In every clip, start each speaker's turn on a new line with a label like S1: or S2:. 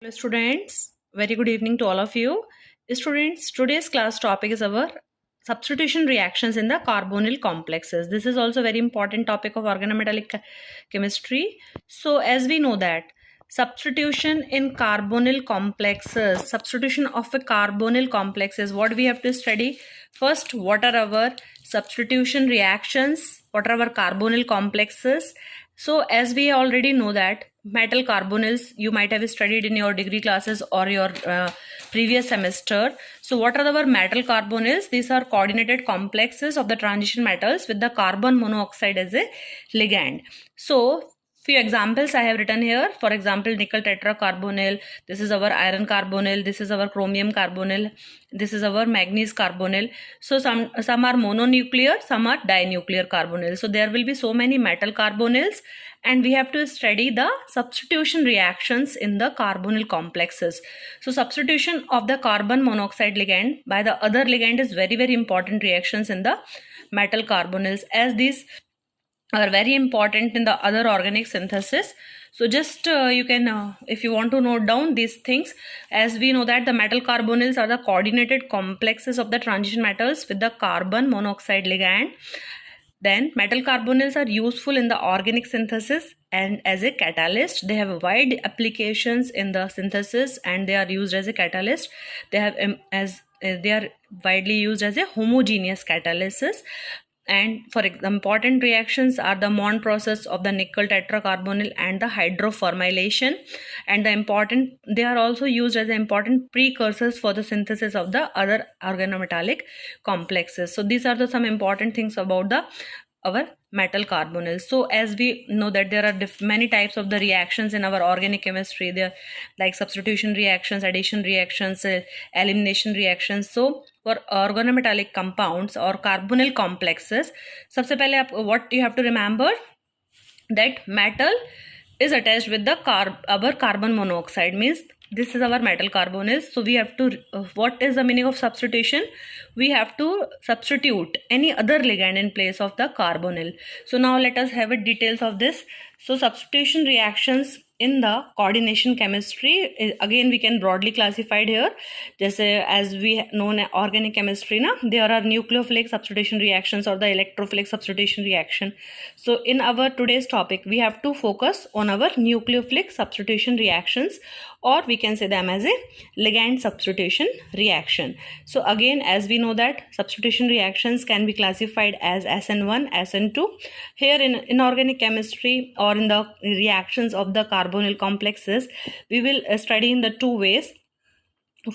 S1: Hello students, very good evening to all of you. Students, today's class topic is our substitution reactions in the carbonyl complexes. This is also very important topic of organometallic chemistry. So as we know that substitution in carbonyl complexes, substitution of a carbonyl complex is what we have to study. First, what are our substitution reactions? What are our carbonyl complexes? So as we already know that metal carbonyls you might have studied in your degree classes or your previous semester. So what are our metal carbonyls? These are coordinated complexes of the transition metals with the carbon monoxide as a ligand. So few examples I have written here. For example, nickel tetracarbonyl. This is our iron carbonyl. This is our chromium carbonyl. This is our manganese carbonyl. So some are mononuclear, some are dinuclear carbonyl. So there will be so many metal carbonyls, and we have to study the substitution reactions in the carbonyl complexes. So substitution of the carbon monoxide ligand by the other ligand is very important reactions in the metal carbonyls, as these are very important in the other organic synthesis. So just you can if you want to note down these things, as we know that the metal carbonyls are the coordinated complexes of the transition metals with the carbon monoxide ligand. Then metal carbonyls are useful in the organic synthesis and as a catalyst. They have wide applications in the synthesis and they are used as a catalyst. They have they are widely used as a homogeneous catalysis. And for important reactions are the Mond process of the nickel tetracarbonyl and the hydroformylation, and they are also used as important precursors for the synthesis of the other organometallic complexes. So these are some important things about our metal carbonyls. So as we know that there are many types of the reactions in our organic chemistry. They are like substitution reactions, addition reactions, elimination reactions. So for organometallic compounds or carbonyl complexes, सबसे पहले what you have to remember that metal is attached with the our carbon monoxide, means this is our metal carbonyls. So we have to what is the meaning of substitution? We have to substitute any other ligand in place of the carbonyl. So now let us have details of this. So substitution reactions in the coordination chemistry, again we can broadly classified here. Just as we know in organic chemistry na, there are nucleophilic substitution reactions or the electrophilic substitution reaction. So in our today's topic we have to focus on our nucleophilic substitution reactions, or we can say them as a ligand substitution reaction. So again, as we know that substitution reactions can be classified as SN1, SN2. Here in inorganic chemistry or in the reactions of the carbonyl complexes, we will study in the two ways.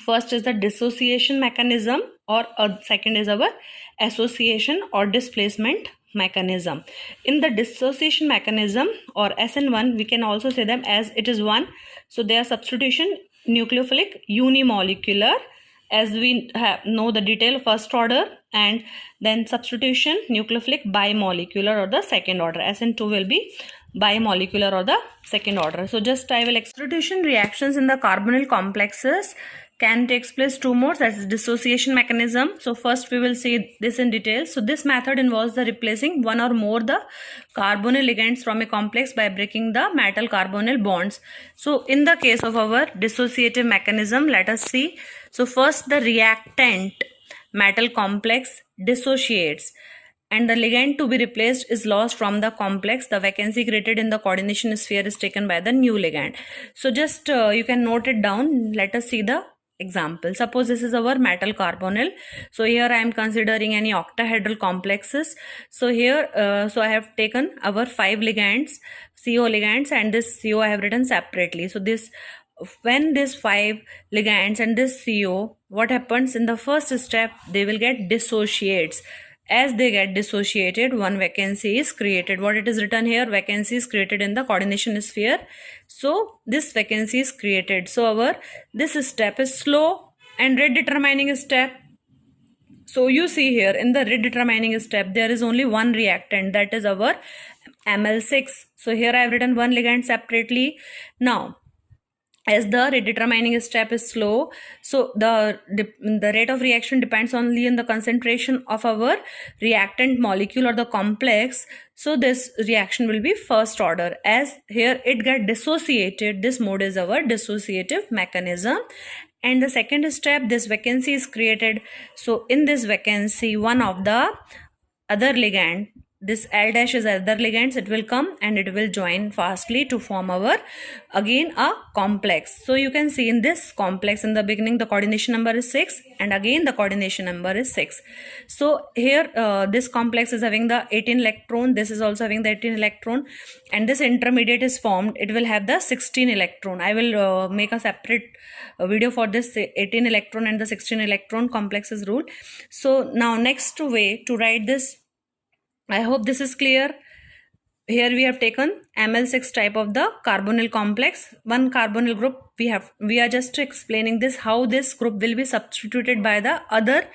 S1: First is the dissociation mechanism, or second is our association or displacement mechanism. In the dissociation mechanism or SN1, we can also say them as it is one. So they are substitution nucleophilic unimolecular, as we know the detail first order, and then substitution nucleophilic bimolecular or the second order. SN2 will be bimolecular or the second order. So just I will substitution reactions in the carbonyl complexes can take place two modes, that is dissociation mechanism. So first we will see this in detail. So this method involves the replacing one or more the carbonyl ligands from a complex by breaking the metal carbonyl bonds. So in the case of our dissociative mechanism, let us see. So first the reactant metal complex dissociates and the ligand to be replaced is lost from the complex. The vacancy created in the coordination sphere is taken by the new ligand. So just you can note it down. Let us see the example. Suppose this is our metal carbonyl. So here I am considering any octahedral complexes. So here so I have taken our 5 ligands, CO ligands, and this CO I have written separately. So this, when this 5 ligands and this CO, what happens in the first step, they will get dissociates. As they get dissociated, one vacancy is created. What it is written here, vacancy is created in the coordination sphere. So this vacancy is created. So our this step is slow and rate determining step. So you see here in the rate determining step, there is only one reactant, that is our ML6. So here I have written one ligand separately. Now as the redetermining step is slow, so the rate of reaction depends only on the concentration of our reactant molecule or the complex. So this reaction will be first order, as here it get dissociated. This mode is our dissociative mechanism. And the second step, this vacancy is created. So in this vacancy, one of the other ligand, this L dash is other ligands, it will come and it will join fastly to form our again a complex. So you can see in this complex, in the beginning the coordination number is 6 and again the coordination number is 6. So here this complex is having the 18 electron, this is also having the 18 electron, and this intermediate is formed, it will have the 16 electron. I will make a separate video for this 18 electron and the 16 electron complexes rule. So now next way to write this, I hope this is clear. Here we have taken Ml6 type of the carbonyl complex, one carbonyl group. We are just explaining this, how this group will be substituted by the other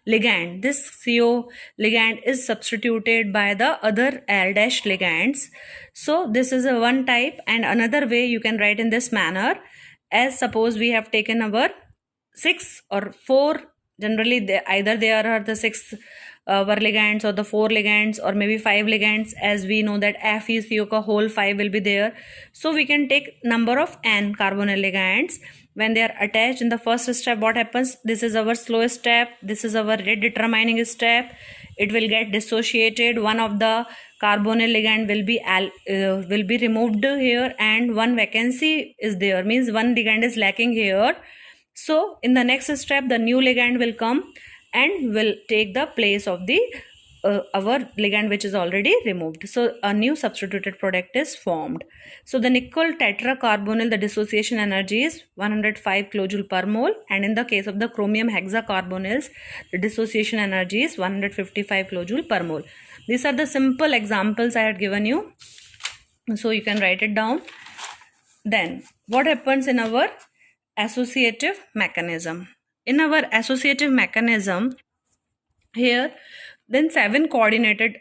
S1: ligand. This CO ligand is substituted by the other L dash ligands. So this is a one type, and another way you can write in this manner, as suppose we have taken our 6 or 4, generally either there are the 6 were ligands or the 4 ligands or maybe 5 ligands, as we know that FeCO ka whole 5 will be there. So we can take number of n carbonyl ligands. When they are attached in the first step, what happens? This is our slow step, this is our redetermining step. It will get dissociated, one of the carbonyl ligand will be removed here, and one vacancy is there, means one ligand is lacking here. So in the next step, the new ligand will come and will take the place of the our ligand which is already removed. So a new substituted product is formed. So the nickel tetracarbonyl, the dissociation energy is 105 kilojoule per mole, and in the case of the chromium hexacarbonyls, the dissociation energy is 155 kilojoule per mole. These are the simple examples I had given you, so you can write it down. Then what happens in our associative mechanism? In our associative mechanism, here then 7 coordinated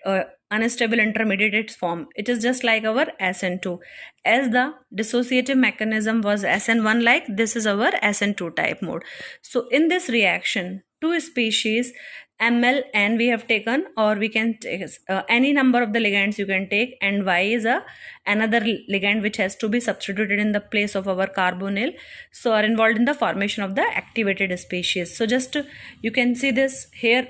S1: unstable intermediates form. It is just like our SN2. As the dissociative mechanism was SN1 like, this is our SN2 type mode. So in this reaction, two species Ml, N we have taken, or we can take any number of the ligands you can take, and Y is another ligand which has to be substituted in the place of our carbonyl, so are involved in the formation of the activated species. So just you can see this here,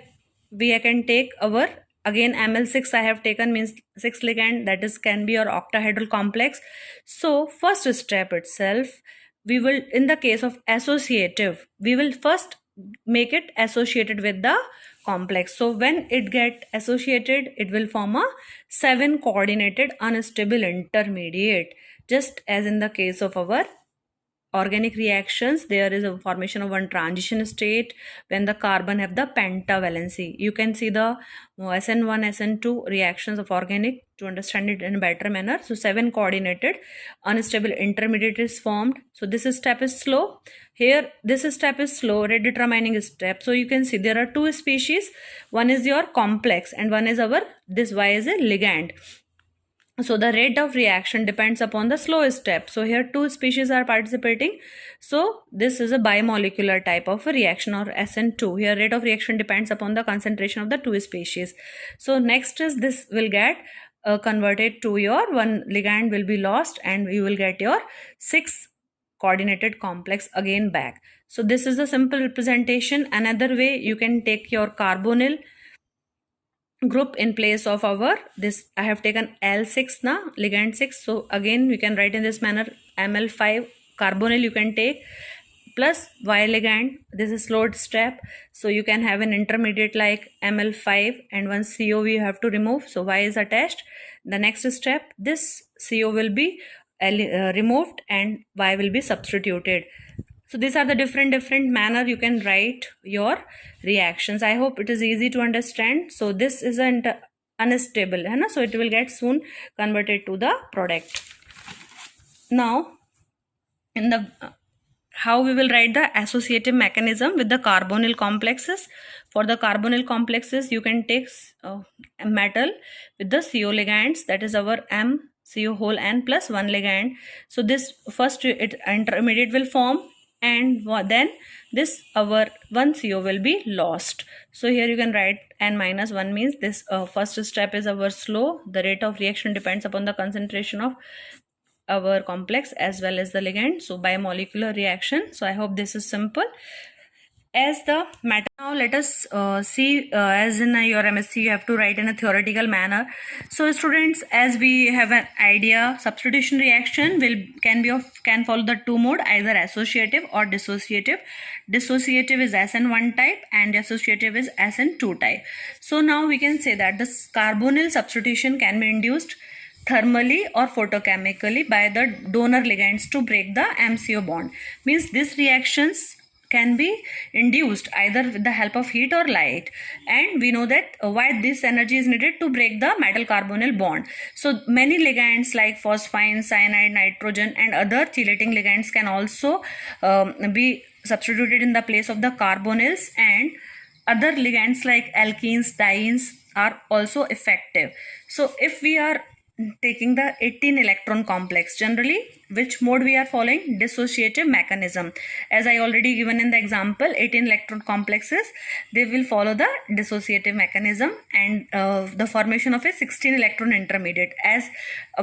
S1: we can take our again Ml6 I have taken, means 6 ligand, that is can be our octahedral complex. So first step itself, we will, in the case of associative, we will first make it associated with the complex. So when it get associated, it will form a 7 coordinated unstable intermediate, just as in the case of our organic reactions. There is a formation of one transition state when the carbon have the pentavalency. You can see the SN1 SN2 reactions of organic to understand it in a better manner. So 7 coordinated unstable intermediate is formed. So this step is slow. Here this step is slow, redetermining step. So you can see there are 2 species, one is your complex and one is our, this Y is a ligand. So the rate of reaction depends upon the slow step. So here 2 species are participating. So this is a bimolecular type of a reaction, or SN2. Here rate of reaction depends upon the concentration of the 2 species. So next is this will get converted to your one ligand will be lost, and you will get your 6 coordinated complex again back. So this is a simple representation. Another way, you can take your carbonyl group in place of our this. I have taken L6 na ligand 6. So again we can write in this manner, Ml5 carbonyl you can take plus Y ligand. This is slowed step. So you can have an intermediate like Ml5 and one CO you have to remove. So Y is attached. The next step, this CO will be removed and Y will be substituted. So these are the different manner you can write your reactions. I hope it is easy to understand. So this is unstable, so it will get soon converted to the product. Now in the how we will write the associative mechanism with the carbonyl complexes. For the carbonyl complexes, you can take a metal with the CO ligands, that is our M CO whole N plus one ligand. So this first intermediate will form, and then this our one CO will be lost. So here you can write N minus 1 means this first step is our slow. The rate of reaction depends upon the concentration of our complex as well as the ligand. So bimolecular reaction. So I hope this is simple. As the matter, now let us see, as in your MSc you have to write in a theoretical manner. So students, as we have an idea, substitution reaction can follow the two mode, either associative or dissociative. Dissociative is SN1 type and associative is SN2 type. So now we can say that this carbonyl substitution can be induced thermally or photochemically by the donor ligands to break the MCO bond. Means these reactions can be induced either with the help of heat or light, and we know that why this energy is needed to break the metal carbonyl bond. So many ligands like phosphine, cyanide, nitrogen and other chelating ligands can also be substituted in the place of the carbonyls, and other ligands like alkenes, dienes are also effective. So if we are taking the 18 electron complex, generally which mode we are following? Dissociative mechanism. As I already given in the example, 18 electron complexes, they will follow the dissociative mechanism, and the formation of a 16 electron intermediate, as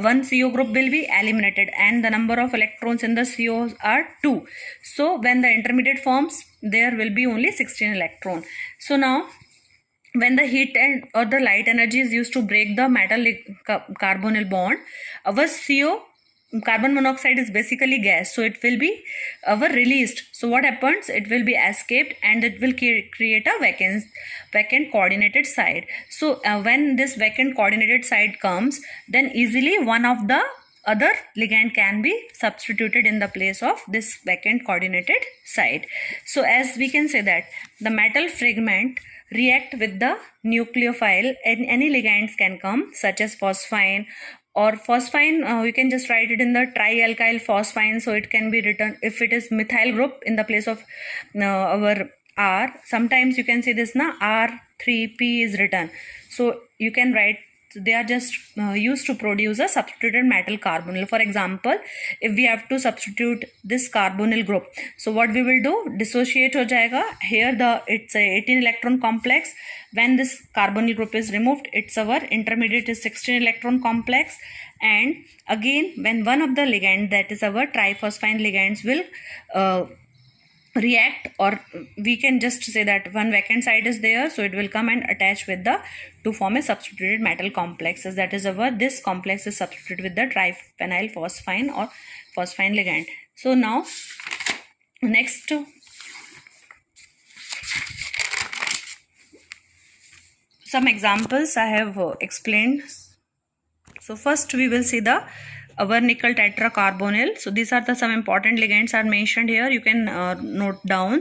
S1: one CO group will be eliminated and the number of electrons in the CO are 2. So when the intermediate forms, there will be only 16 electron. So now when the heat or the light energy is used to break the metal carbonyl bond, our CO, carbon monoxide, is basically gas, so it will be released. So what happens? It will be escaped and it will create a vacant coordinated site. So when this vacant coordinated site comes, then easily one of the other ligand can be substituted in the place of this vacant coordinated site. So as we can say that the metal fragment react with the nucleophile, and any ligands can come, such as phosphine or phosphine. You can just write it in the trialkyl phosphine, so it can be written if it is methyl group in the place of our R. Sometimes you can see this na R3P is written, so you can write. They are just used to produce a substituted metal carbonyl. For example, if we have to substitute this carbonyl group, so what we will do? Dissociate ho jayega. Here it's a 18 electron complex. When this carbonyl group is removed, it's our intermediate is 16 electron complex. And again, when one of the ligand, that is our triphosphine ligands, will react, or we can just say that one vacant site is there, so it will come and attach with the to form a substituted metal complexes. That is our, this complex is substituted with the triphenyl phosphine or phosphine ligand. So now next, some examples I have explained. So first we will see the our nickel tetracarbonyl. So these are the some important ligands are mentioned here. You can note down.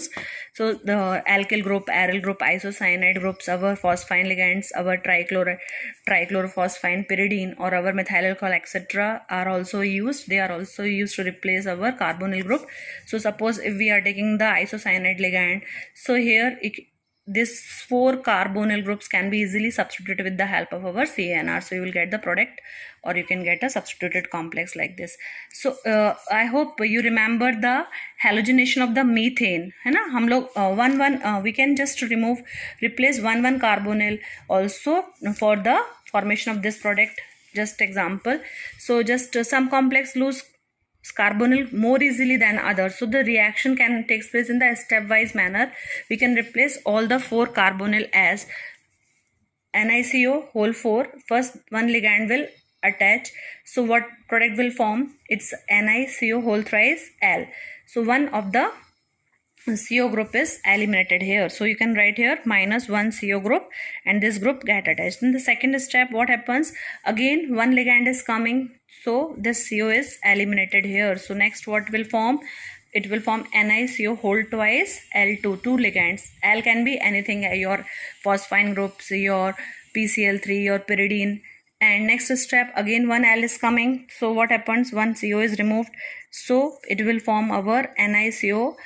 S1: So the alkyl group, aryl group, isocyanide groups, our phosphine ligands, our trichlorophosphine, pyridine, or our methyl alcohol, etc. are also used. They are also used to replace our carbonyl group. So suppose if we are taking the isocyanide ligand, so here these 4 carbonyl groups can be easily substituted with the help of our CNR. So you will get the product, or you can get a substituted complex like this. So I hope you remember the halogenation of the methane. है ना, हम लोग we can just replace 1,1 carbonyl also for the formation of this product. Just example. So just some complex lose carbonyl more easily than others, so the reaction can take place in the stepwise manner. We can replace all the 4 carbonyl as NiCO whole 4. First one ligand will attach, so what product will form? It's NiCO whole thrice L. So one of the CO group is eliminated here, so you can write here -1 CO group, and this group get attached. In the second step, what happens? Again one ligand is coming, so this CO is eliminated here. So next what will form? It will form NiCO whole twice L2, 2 ligands. L can be anything, your phosphine groups, your PCl3, your pyridine. And next step, again one L is coming, so what happens? One CO is removed, so it will form our NiCO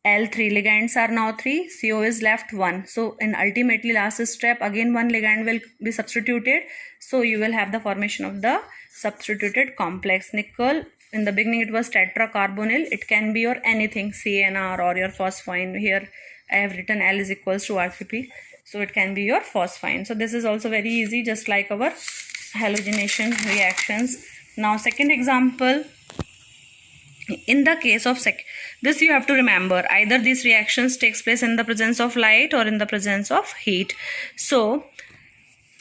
S1: L3. Ligands are now 3, CO is left 1. So in ultimately last step, again one ligand will be substituted, so you will have the formation of the substituted complex. Nickel, in the beginning it was tetracarbonyl. It can be your anything, CNR or your phosphine. Here I have written L is equals to R3P. So it can be your phosphine. So this is also very easy, just like our halogenation reactions. Now second example, in the case of this you have to remember, either these reactions takes place in the presence of light or in the presence of heat. So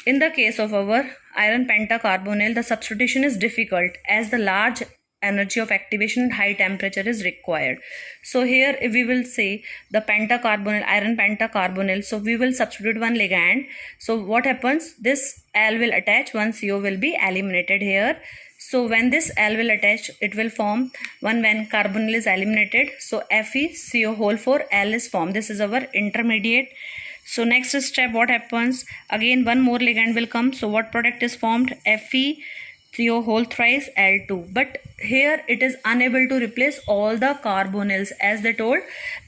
S1: in the case of our iron pentacarbonyl, the substitution is difficult as the large energy of activation and high temperature is required. So here if we will say the pentacarbonyl, iron pentacarbonyl, so we will substitute one ligand. So what happens, this L will attach, one CO will be eliminated here. So when this L will attach, it will form one when carbonyl is eliminated. So FeCO whole 4 L is formed. This is our intermediate. So next step, what happens, again one more ligand will come. So what product is formed, FeCO whole thrice L2. But here it is unable to replace all the carbonyls. As they told,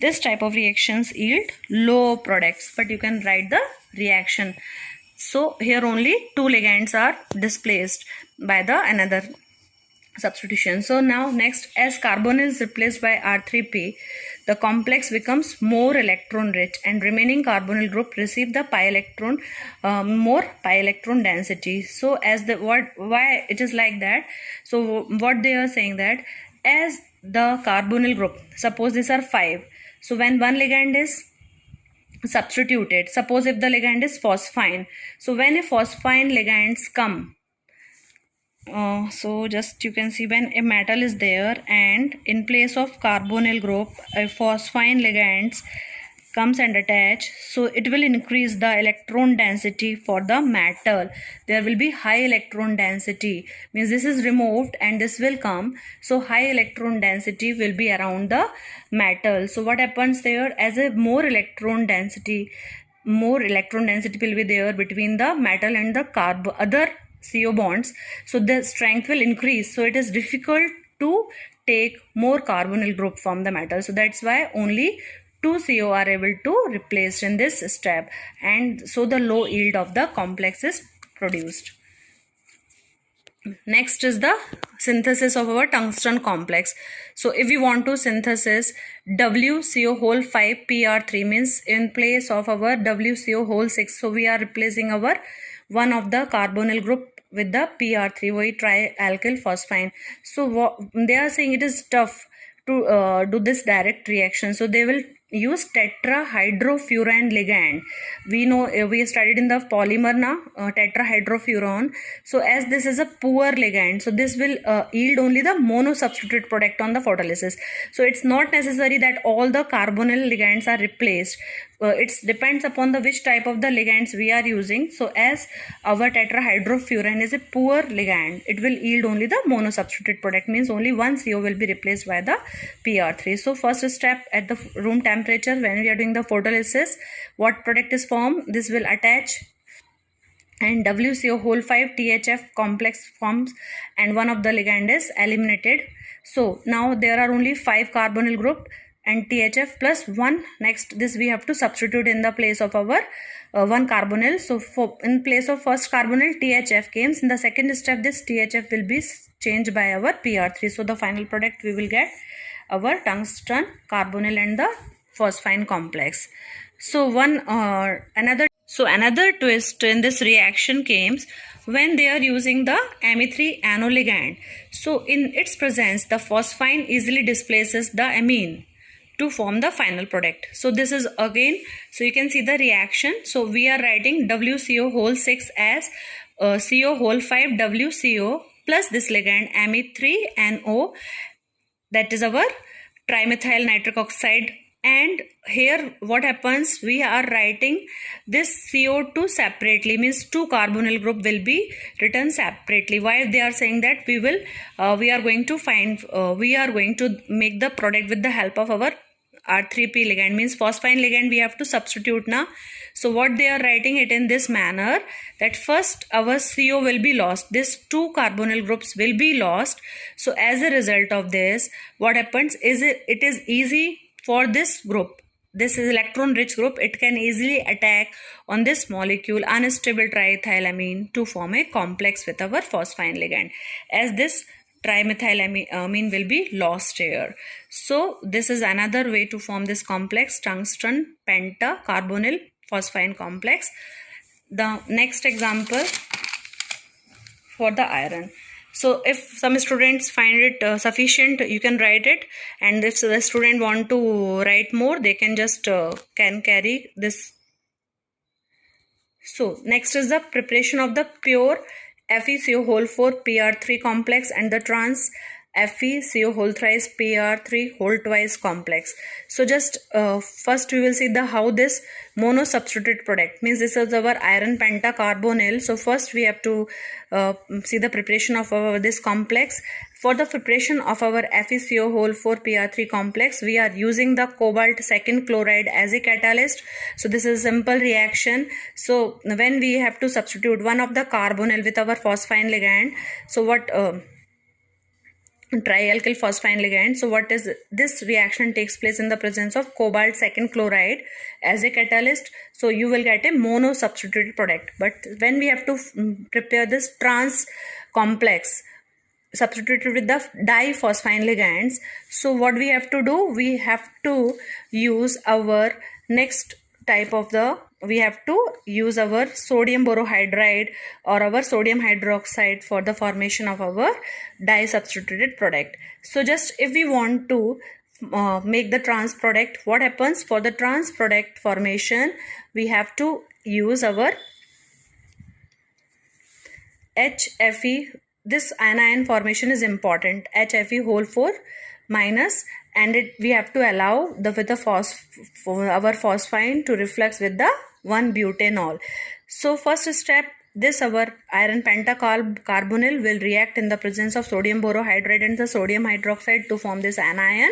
S1: this type of reactions yield low products, but you can write the reaction. So here only two ligands are displaced by the another substitution. So now next, as carbonyl is replaced by R3P, the complex becomes more electron rich and remaining carbonyl group receive the more pi electron density. So as the why it is like that, so what they are saying that as the carbonyl group, suppose these are 5, so when one ligand is substituted, suppose if the ligand is phosphine, so when a phosphine ligands come, so just you can see when a metal is there and in place of carbonyl group a phosphine ligands comes and attach, so it will increase the electron density for the metal. There will be high electron density, means this is removed and this will come, so high electron density will be around the metal. So what happens there, as a more electron density will be there between the metal and the other CO bonds, so the strength will increase, so it is difficult to take more carbonyl group from the metal. So that's why only 2 CO are able to replace in this step, and so the low yield of the complex is produced. Next is the synthesis of our tungsten complex. So if we want to synthesis WCO whole 5 PR3, means in place of our WCO whole 6, so we are replacing our one of the carbonyl group with the PR3, why trialkyl phosphine. So they are saying it is tough to do this direct reaction, so they will use tetrahydrofuran ligand. We know we studied in the polymer now, tetrahydrofuran. So as this is a poor ligand, so this will yield only the monosubstituted product on the photolysis. So it's not necessary that all the carbonyl ligands are replaced. It depends upon the which type of the ligands we are using. So as our tetrahydrofuran is a poor ligand, it will yield only the monosubstituted product, means only one CO will be replaced by the PR3. So first step, at the room temperature when we are doing the photolysis, what product is formed, this will attach and WCO whole 5 THF complex forms and one of the ligand is eliminated. So now there are only 5 carbonyl group and THF plus 1. Next, this we have to substitute in the place of our one carbonyl. So in place of first carbonyl, THF came. In the second step, this THF will be changed by our PR3. So the final product we will get our tungsten carbonyl and the phosphine complex. So another twist in this reaction came when they are using the Ame3 ano ligand. So in its presence, the phosphine easily displaces the amine to form the final product. So this is again, so you can see the reaction. So we are writing WCO whole 6 as CO whole 5 WCO plus this ligand Ame3NO, that is our trimethyl nitric oxide. And here what happens, we are writing this CO2 separately, means 2 carbonyl group will be written separately. Why they are saying that, we are going to make the product with the help of our R3P ligand, means phosphine ligand we have to substitute now. So what they are writing it in this manner, that first our CO will be lost, this 2 carbonyl groups will be lost. So as a result of this, what happens is it is easy for this group this is electron rich group, it can easily attack on this molecule unstable triethylamine to form a complex with our phosphine ligand, as this trimethylamine will be lost here. So this is another way to form this complex, tungsten pentacarbonyl phosphine complex. The next example for the iron. So if some students find it sufficient, you can write it, and if the student want to write more, they can just can carry this. So next is the preparation of the pure FeCO whole 4 Pr3 complex and the trans FeCO whole thrice Pr3 whole twice complex. So just first we will see the how this monosubstituted product, means this is our iron pentacarbonyl. So first we have to see the preparation of this complex. For the preparation of our FeCO whole 4 Pr3 complex, we are using the cobalt 2nd chloride as a catalyst. So this is a simple reaction. So when we have to substitute one of the carbonyl with our phosphine ligand, so what trialkyl phosphine ligand, so what is this reaction takes place in the presence of cobalt 2nd chloride as a catalyst. So you will get a monosubstituted product. But when we have to prepare this trans complex substituted with the diphosphine ligands, so what we have to do, we have to use our next type of the, we have to use our sodium borohydride or our sodium hydroxide for the formation of our disubstituted product. So just if we want to make the trans product, what happens for the trans product formation, we have to use our HFE. This anion formation is important, HFE whole 4 minus, and we have to allow the with the our phosphine to reflux with the 1-butanol. So first step, this our iron pentacarbonyl will react in the presence of sodium borohydride and the sodium hydroxide to form this anion.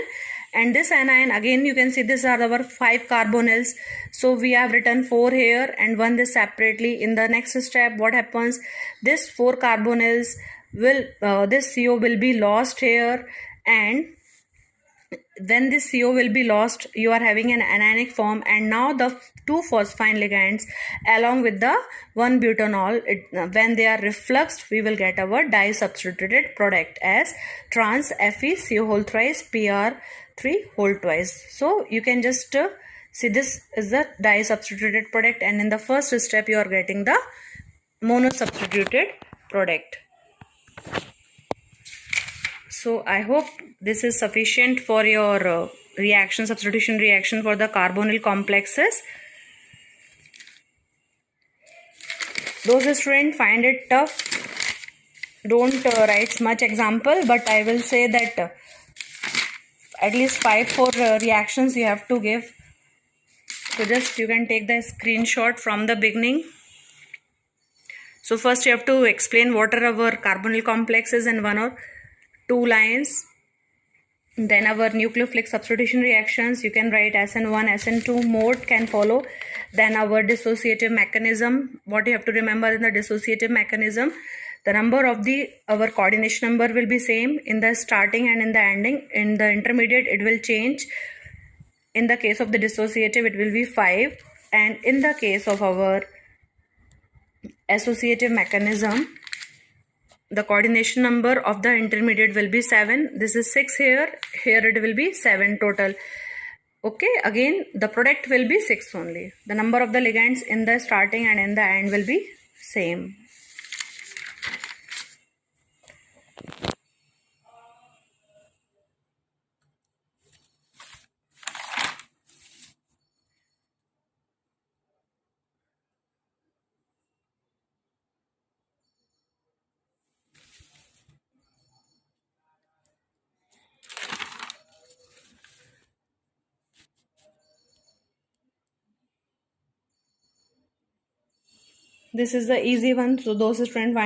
S1: And this anion, again you can see these are our 5 carbonyls. So we have written 4 here and 1 this separately. In the next step, what happens, this 4 carbonyls will this CO will be lost here, and when this CO will be lost, you are having an anionic form, and now the 2 phosphine ligands along with the 1-butanol, when they are refluxed, we will get our disubstituted product as trans FeCO whole thrice Pr3 whole twice. So you can just see this is the disubstituted product, and in the first step you are getting the monosubstituted product. So I hope this is sufficient for your reaction, substitution reaction for the carbonyl complexes. Those students find it tough, don't write much example, but I will say that at least 5-4 reactions you have to give. So just you can take the screenshot from the beginning. So first you have to explain what are our carbonyl complexes in 1 or 2 lines. Then our nucleophilic substitution reactions, you can write SN1, SN2 mode can follow. Then our dissociative mechanism, what you have to remember in the dissociative mechanism, the number of our coordination number will be same in the starting and in the ending. In the intermediate it will change. In the case of the dissociative it will be 5, and in the case of our associative mechanism, the coordination number of the intermediate will be 7. This is 6 here. Here it will be 7 total. Okay, again the product will be 6 only. The number of the ligands in the starting and in the end will be same. This is the easy one. So those students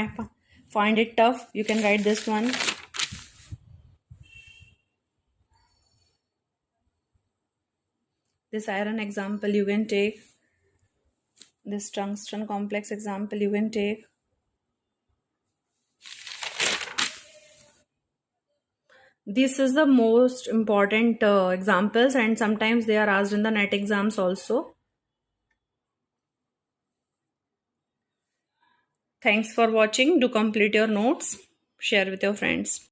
S1: find it tough, you can write this one. This iron example you can take. This tungsten complex example you can take. This is the most important examples, and sometimes they are asked in the net exams also. Thanks for watching. Do complete your notes. Share with your friends.